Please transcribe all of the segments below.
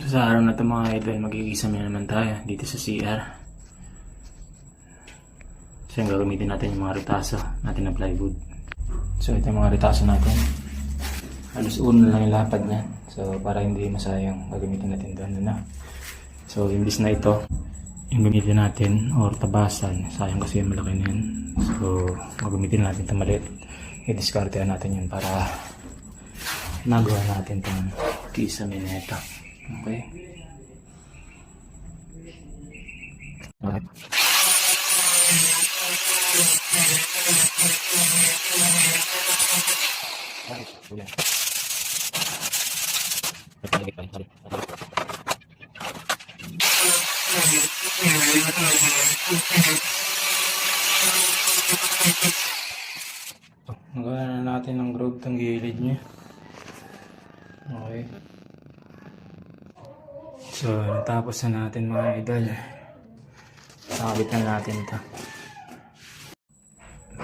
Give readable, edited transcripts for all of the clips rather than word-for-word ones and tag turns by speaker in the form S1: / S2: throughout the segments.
S1: So, sa araw na ito mga idol, magkikisame na naman tayo dito sa CR. So yung gagamitin natin yung mga retaso natin na plywood. So ito yung mga retaso natin. Halos uno lang yung lapad niya. So para hindi masayang gagamitin natin doon. Ano? So imbis na ito yung gamitin natin or tabasan, sayang kasi yung malaki na yun. So gagamitin natin ito maliit. I-discartean natin yun para magawa natin itong kisame na ito. Okay. Okay. Magawa na natin ng groove tong gilid niya. Okay. So, natapos na natin mga idol. Nakabit na natin ito.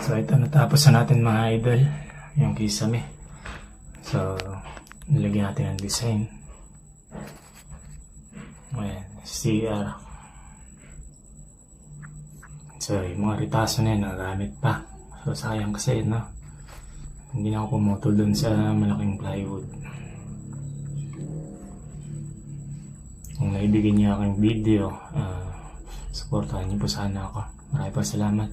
S1: So, ito natapos na natin mga idol. Yung kisame. So, nilagyan natin ang design. Ayan, CR. So, yung mga ritaso na yun, nagamit pa. So, sayang kasi, no? Hindi na ako pumutol dun sa malaking plywood. Kung naibigyan niyo aking video, supportahan niyo po sana ako. Maraming salamat.